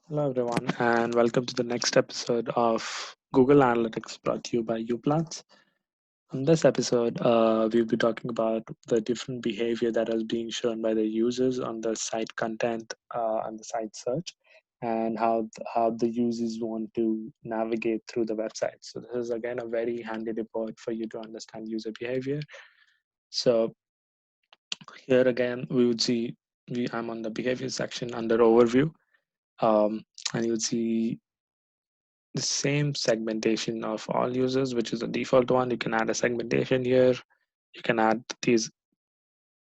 Hello, everyone, and welcome to the next episode of Google Analytics brought to you by Uplatz. In this episode, we'll be talking about the different behavior that is being shown by the users on the site content and the site search, and how the users want to navigate through the website. So this is again a very handy report for you to understand user behavior. So here again, we would see I'm on the behavior section under overview, um, and you would see the same segmentation of all users, which is the default one. You can add a segmentation here. You can add these,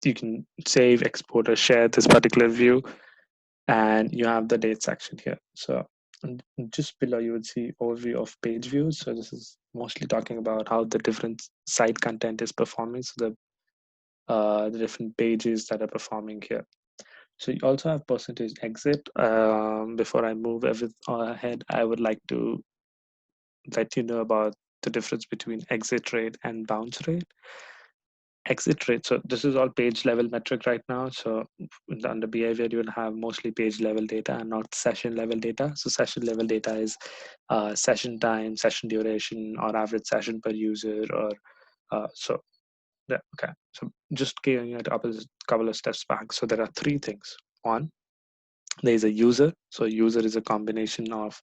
you can save, export, or share this particular view, and you have the date section here. So just below, you would see overview of page views. So this is mostly talking about how the different site content is performing. So the different pages that are performing here. So you also have percentage exit. Before I move ahead, I would like to let you know about the difference between exit rate and bounce rate. Exit rate, so this is all page level metric right now. So under behavior, you will have mostly page level data and not session level data. So session level data is session time, session duration, or average session per user, or so. Yeah, okay. So just giving it up a couple of steps back. So there are three things. One, there is a user. So user is a combination of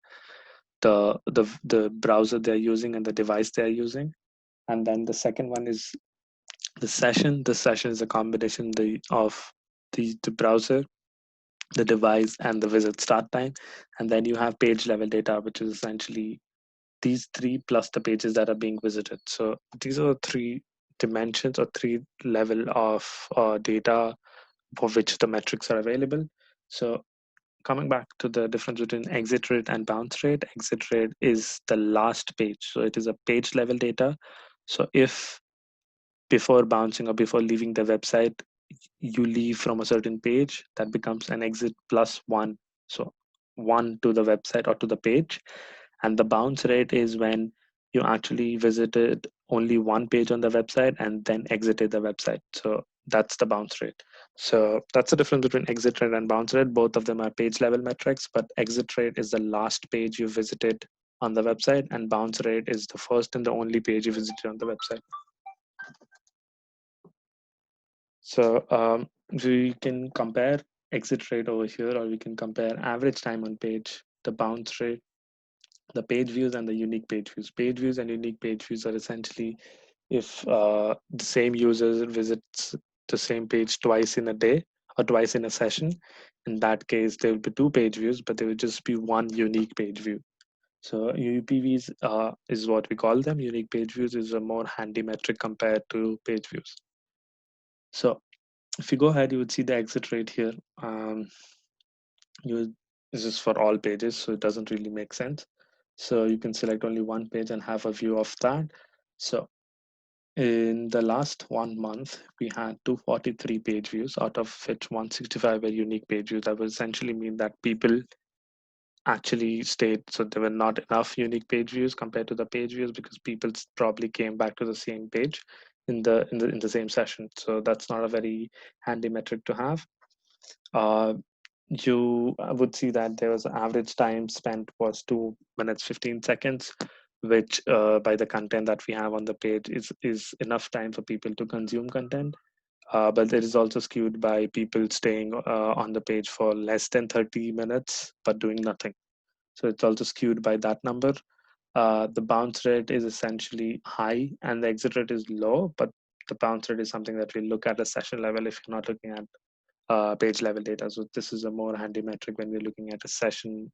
the browser they're using and the device they're using. And then the second one is the session. The session is a combination of the browser, the device, and the visit start time. And then you have page level data, which is essentially these three plus the pages that are being visited. So these are three dimensions or three level of data for which the metrics are available. So coming back to the difference between exit rate and bounce rate, exit rate is the last page. So it is a page level data. So if before bouncing or before leaving the website, you leave from a certain page, that becomes an exit plus one. So one to the website or to the page. And the bounce rate is when you actually visited only one page on the website and then exited the website. So that's the bounce rate. So that's the difference between exit rate and bounce rate. Both of them are page level metrics, but exit rate is the last page you visited on the website, and bounce rate is the first and the only page you visited on the website. So we can compare exit rate over here, or we can compare average time on page, the bounce rate, the page views, and the unique page views. Page views and unique page views are essentially if the same user visits the same page twice in a day or twice in a session. In that case, there will be two page views, but there will just be one unique page view. So UPVs is what we call them. Unique page views is a more handy metric compared to page views. So if you go ahead, you would see the exit rate here. You This is for all pages, so it doesn't really make sense. So you can select only one page and have a view of that. So in the last 1 month, we had 243 page views, out of which 165 were unique page views. That would essentially mean that people actually stayed. So there were not enough unique page views compared to the page views because people probably came back to the same page in the same session. So that's not a very handy metric to have. Uh, you would see that there was average time spent was 2 minutes 15 seconds, which by the content that we have on the page is enough time for people to consume content. But it is also skewed by people staying on the page for less than 30 minutes but doing nothing. So it's also skewed by that number. The bounce rate is essentially high and the exit rate is low, but the bounce rate is something that we look at a session level if you're not looking at page level data. So this is a more handy metric when we're looking at a session,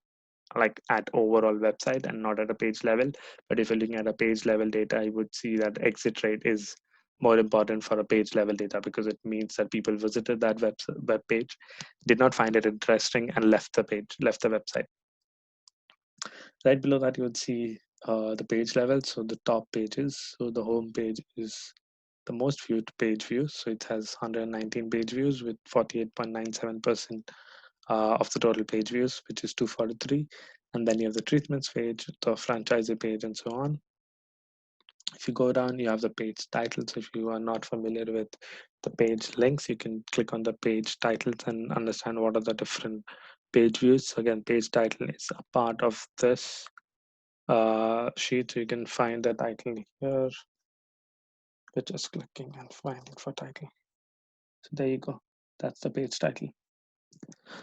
like at overall website and not at a page level. But if you're looking at a page level data, you would see that exit rate is more important for a page level data because it means that people visited that web page, did not find it interesting, and left the website. Right below that, you would see the page level. So the top pages. So the home page is the most viewed page views. So it has 119 page views with 48.97% of the total page views, which is 243. And then you have the treatments page, the franchisee page, and so on. If you go down, you have the page title. So if you are not familiar with the page links, you can click on the page titles and understand what are the different page views. So again, page title is a part of this sheet. So you can find the title here. We're just clicking and finding for title. So there you go. That's the page title.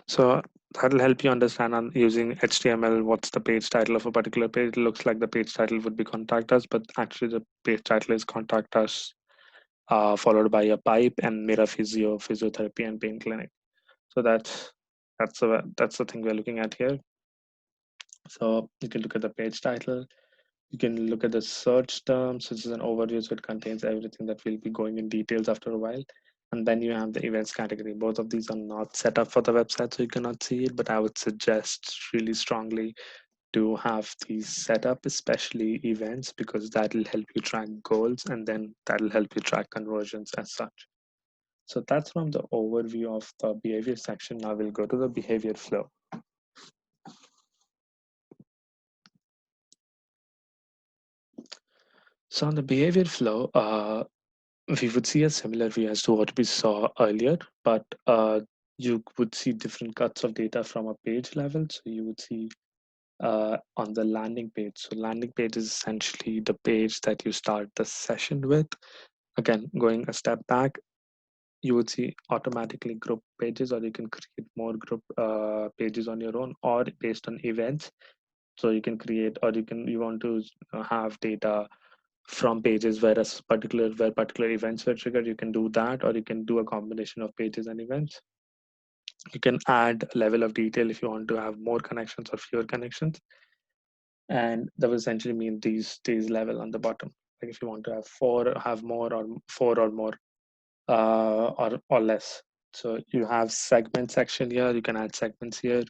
So that'll help you understand on using HTML what's the page title of a particular page. It looks like the page title would be contact us, but actually the page title is contact us, followed by a pipe and Mira Physio, physiotherapy and pain clinic. So that's the thing we're looking at here. So you can look at the page title. You can look at the search terms, which is an overview, so it contains everything that we'll be going in details after a while. And then you have the events category. Both of these are not set up for the website, so you cannot see it, but I would suggest really strongly to have these set up, especially events, because that'll help you track goals and then that'll help you track conversions as such. So that's from the overview of the behavior section. Now we'll go to the behavior flow. So on the behavior flow, we would see a similar view as to what we saw earlier, but you would see different cuts of data from a page level. So you would see on the landing page. So landing page is essentially the page that you start the session with. Again, going a step back, you would see automatically group pages, or you can create more group pages on your own, or based on events. So you can create, or you want to have data from pages where particular events were triggered. You can do that, or you can do a combination of pages and events. You can add a level of detail if you want to have more connections or fewer connections, and that will essentially mean these level on the bottom. Like if you want to have more, or four or more, or less. So you have segment section here. You can add segments here.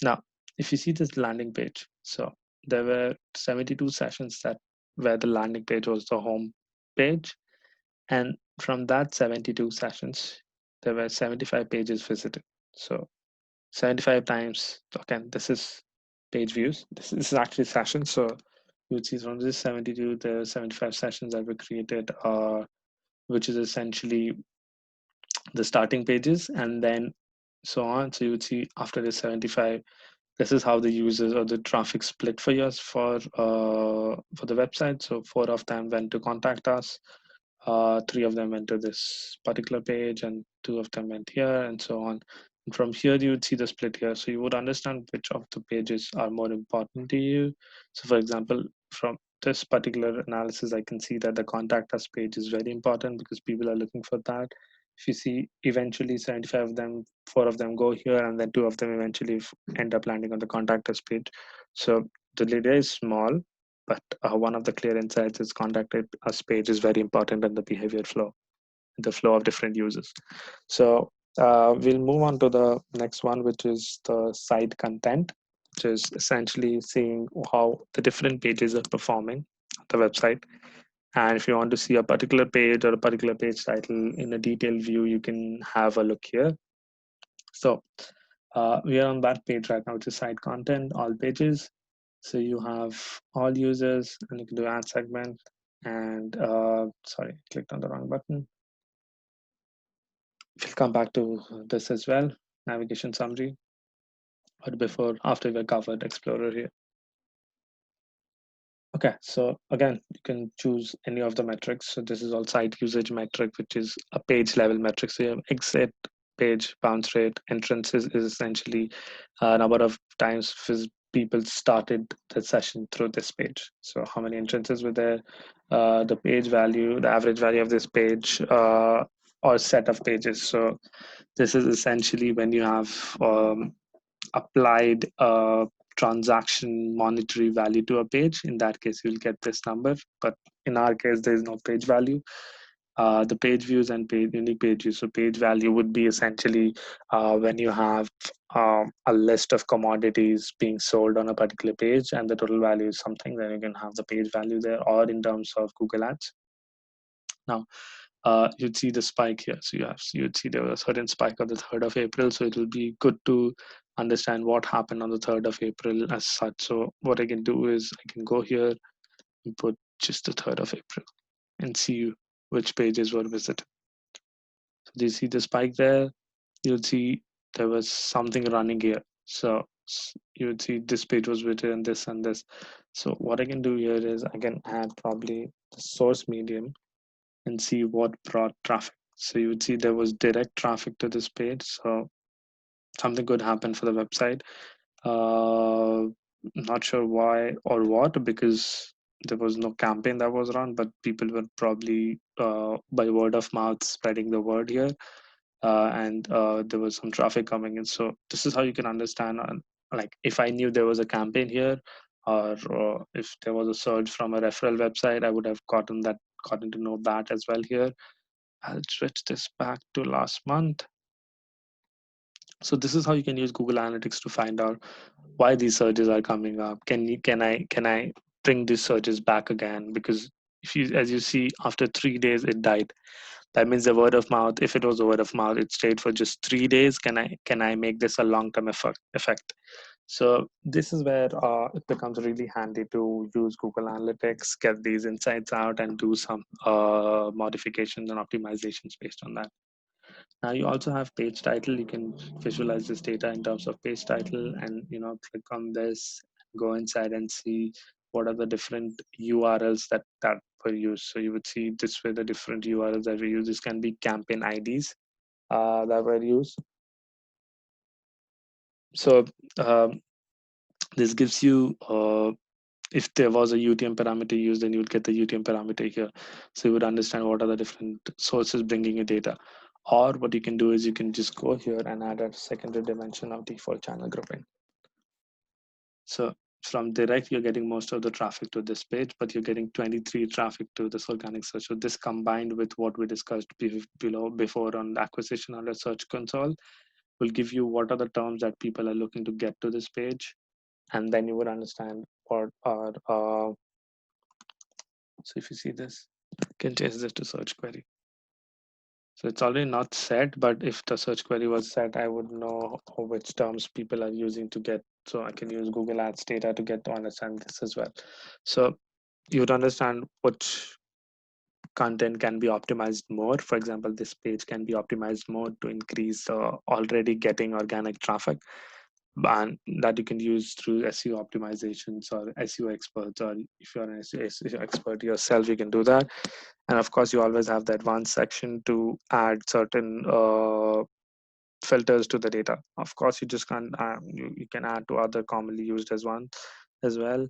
Now, if you see this landing page, so there were 72 sessions that where the landing page was the home page, and from that 72 sessions, there were 75 pages visited. So 75 times, okay, this is page views. This is actually sessions. So you would see from this 72, the 75 sessions that were created, which is essentially the starting pages, and then so on. So you would see after the 75, this is how the users or the traffic split for us for the website. So 4 of them went to contact us, 3 of them went to this particular page, and 2 of them went here, and so on. And from here, you would see the split here. So you would understand which of the pages are more important to you. So for example, from this particular analysis, I can see that the contact us page is very important because people are looking for that. If you see, eventually 75 of them, 4 of them go here, and then 2 of them eventually end up landing on the contact us page. So the data is small, but one of the clear insights is contact us page is very important in the behavior flow, the flow of different users. So we'll move on to the next one, which is the site content, which is essentially seeing how the different pages are performing on the website. And if you want to see a particular page or a particular page title in a detailed view, you can have a look here. So we are on that page right now, which is site content, all pages. So you have all users, and you can do add segment. And sorry, clicked on the wrong button. We'll come back to this as well, navigation summary. But after we covered Explorer here. Okay, so again, you can choose any of the metrics. So this is all site usage metric, which is a page level metric. So you have exit, page, bounce rate, entrances is essentially a number of times people started the session through this page. So how many entrances were there, the page value, the average value of this page, or set of pages. So this is essentially when you have applied transaction monetary value to a page. In that case, you'll get this number, but in our case, there is no page value. The page views and unique page views. So page value would be essentially when you have a list of commodities being sold on a particular page and the total value is something, then you can have the page value there, or in terms of Google Ads. Now, you'd see the spike here. So you'd see there was a certain spike on the 3rd of April. So it will be good to understand what happened on the 3rd of April as such. So what I can do is I can go here and put just the 3rd of April and see which pages were visited. Do you see the spike there? You'll see there was something running here. So you would see this page was written this and this. So what I can do here is I can add probably the source medium and see what brought traffic. So you would see there was direct traffic to this page. So something good happened for the website. Not sure why or what, because there was no campaign that was run, but people were probably by word of mouth spreading the word here, and there was some traffic coming in. So this is how you can understand, like if I knew there was a campaign here, or if there was a search from a referral website, I would have gotten to know that as well here. I'll switch this back to last month. So this is how you can use Google Analytics to find out why these searches are coming up. Can I bring these searches back again? Because if you, as you see, after 3 days it died. That means the word of mouth. If it was a word of mouth, it stayed for just 3 days. Can I make this a long term effect? So this is where it becomes really handy to use Google Analytics, get these insights out, and do some modifications and optimizations based on that. Now you also have page title. You can visualize this data in terms of page title, and click on this, go inside and see what are the different URLs that were used. So you would see this way the different URLs that we use. This can be campaign IDs that were used. So this gives you if there was a UTM parameter used, then you would get the UTM parameter here. So you would understand what are the different sources bringing you data. Or what you can do is you can just go here and add a secondary dimension of default channel grouping. So from direct, you're getting most of the traffic to this page, but you're getting 23 traffic to this organic search. So this combined with what we discussed before on the acquisition under search console will give you what are the terms that people are looking to get to this page. And then you would understand what are, so if you see this, you can change this to search query. So it's already not set, but if the search query was set, I would know which terms people are using to get. So I can use Google Ads data to get to understand this as well. So you would understand which content can be optimized more. For example, this page can be optimized more to increase already getting organic traffic, and that you can use through SEO optimizations or SEO experts, or if you're an SEO expert yourself, you can do that. And of course, you always have the advanced section to add certain filters to the data. Of course, you just can't, you can add to other commonly used as one as well. You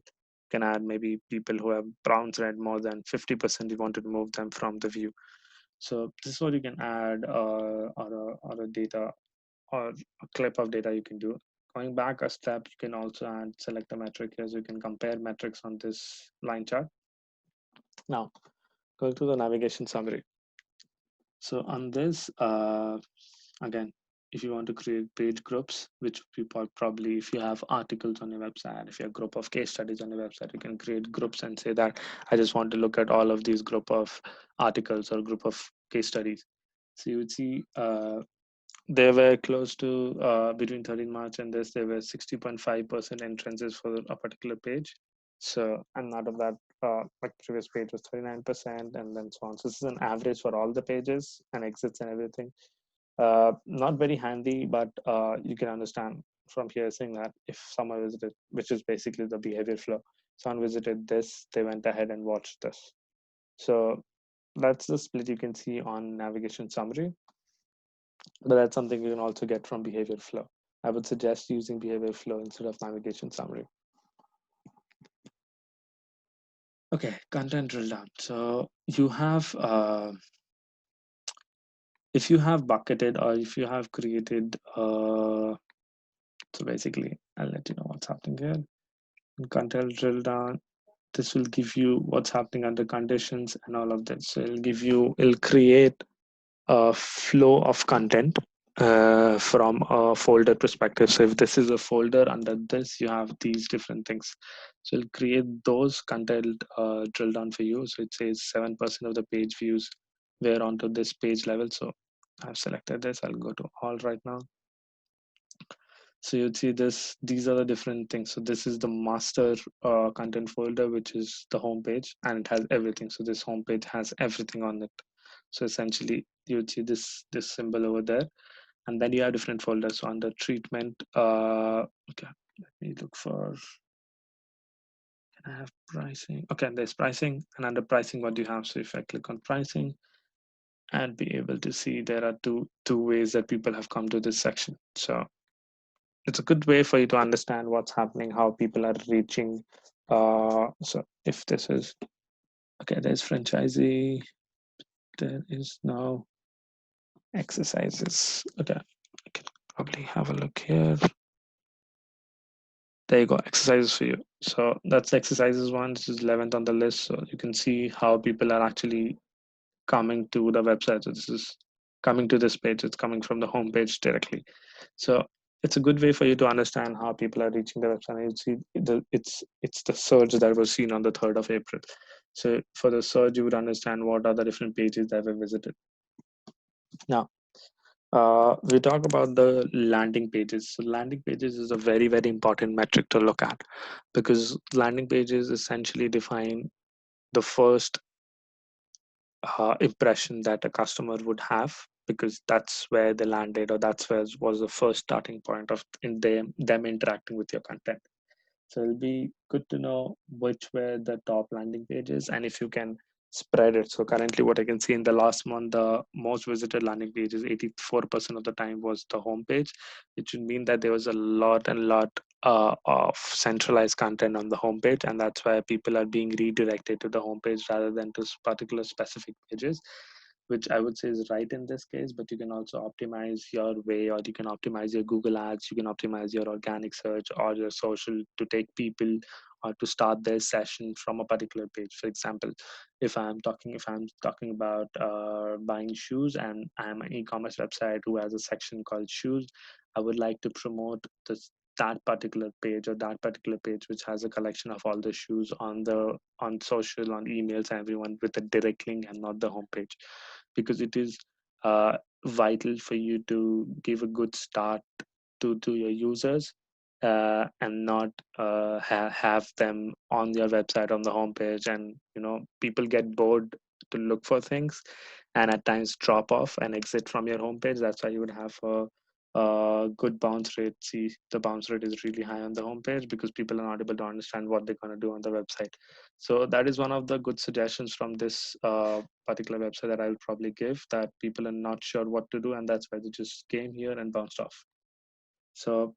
can add maybe people who have bounce rate more than 50%, you want to remove them from the view. So this is what you can add, or a data or a clip of data you can do. Going back a step, you can also add select a metric here, so you can compare metrics on this line chart. Now, going to the navigation summary. So on this, again, if you want to create page groups, which people probably, if you have articles on your website, if you have a group of case studies on your website, you can create groups and say that I just want to look at all of these group of articles or group of case studies. So you would see they were close to between 13 March and this, there were 60.5% entrances for a particular page. So, and out of that, like previous page was 39%, and then so on. So this is an average for all the pages and exits and everything. Not very handy, but you can understand from here saying that if someone visited, which is basically the behavior flow, someone visited this, they went ahead and watched this. So that's the split you can see on navigation summary. But that's something you can also get from behavior flow. I would suggest using behavior flow instead of navigation summary. Okay, content drill down. So you have, if you have bucketed or if you have created, so basically, I'll let you know what's happening here. In content drill down, this will give you what's happening under conditions and all of that. So it'll create a flow of content from a folder perspective. So if this is a folder, under this you have these different things. So it'll create those content drill down for you. So it says 7% of the page views were onto this page level. So I've selected this. I'll go to all right now. So you'd see this, these are the different things. So this is the master content folder, which is the home page, and it has everything. So this home page has everything on it. So essentially, you would see this symbol over there, and then you have different folders. So under treatment, okay, let me look for. Can I have pricing? Okay, there's pricing, and under pricing, what do you have? So if I click on pricing, and be able to see there are two ways that people have come to this section. So it's a good way for you to understand what's happening, how people are reaching. So if this is okay, there's franchisee, there is now exercises. Okay, I can probably have a look here. There you go, exercises for you. So that's exercises one. This is 11th on the list. So you can see how people are actually coming to the website. So this is coming to this page. It's coming from the home page directly. So it's a good way for you to understand how people are reaching the website. And you see it's the surge that was seen on the 3rd of April. So for the surge, you would understand what are the different pages that were visited. Now, we talk about the landing pages. So landing pages is a very, very important metric to look at, because landing pages essentially define the first impression that a customer would have, because that's where they landed, or that's where was the first starting point of in them interacting with your content. So it'll be good to know which were the top landing pages and if you can spread it. So currently what I can see in the last month, the most visited landing pages, 84% of the time was the home page, which would mean that there was a lot of centralized content on the homepage, and that's why people are being redirected to the homepage rather than to particular specific pages, which I would say is right in this case. But you can also optimize your way, or you can optimize your Google ads, you can optimize your organic search or your social to take people or to start their session from a particular page. For example, if I'm talking about buying shoes, and I'm an e-commerce website who has a section called shoes, I would like to promote that particular page, or that particular page which has a collection of all the shoes on social, on emails, everyone, with a direct link and not the homepage, because it is vital for you to give a good start to your users, and not have them on your website on the homepage, and people get bored to look for things and at times drop off and exit from your homepage. That's why you would have a good bounce rate. See, the bounce rate is really high on the homepage because people are not able to understand what they're going to do on the website. So that is one of the good suggestions from this particular website that I will probably give, that people are not sure what to do, and that's why they just came here and bounced off. So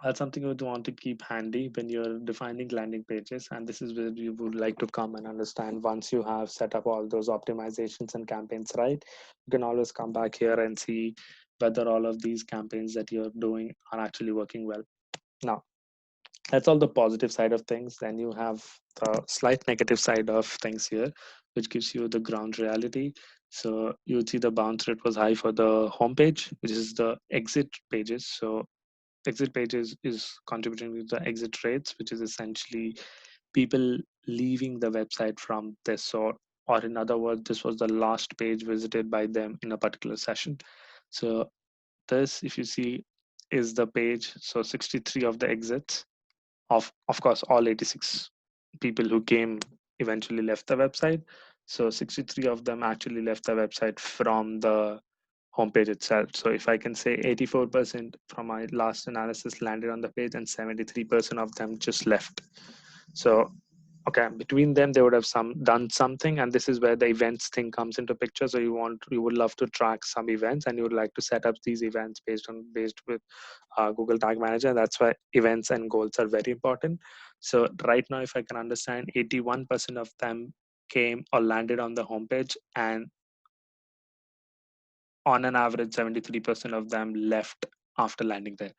that's something you would want to keep handy when you're defining landing pages. And this is where you would like to come and understand, once you have set up all those optimizations and campaigns right, you can always come back here and see whether all of these campaigns that you're doing are actually working well. Now, that's all the positive side of things. Then you have the slight negative side of things here, which gives you the ground reality. So you would see the bounce rate was high for the homepage, which is the exit pages. So exit pages is contributing to the exit rates, which is essentially people leaving the website from this, or in other words, this was the last page visited by them in a particular session. So this, if you see, is the page. So 63 of the exits, of course all 86 people who came eventually left the website. So 63 of them actually left the website from the homepage itself. So if I can say 84% from my last analysis landed on the page, and 73% of them just left. So okay, between them they would have done something, and this is where the events thing comes into picture. So you would love to track some events, and you would like to set up these events based with Google Tag Manager. That's why events and goals are very important. So right now, if I can understand, 81% of them came or landed on the homepage, and on an average 73% of them left after landing there,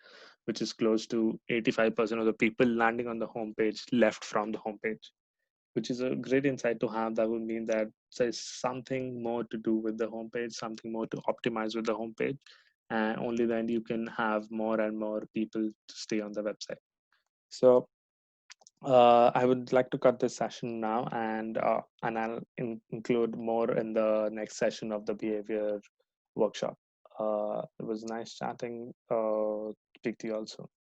which is close to 85% of the people landing on the homepage left from the homepage, which is a great insight to have. That would mean that there's something more to do with the homepage, something more to optimize with the homepage, and only then you can have more and more people to stay on the website. So I would like to cut this session now, and I'll include more in the next session of the behavior workshop. It was nice chatting. Speak to you also.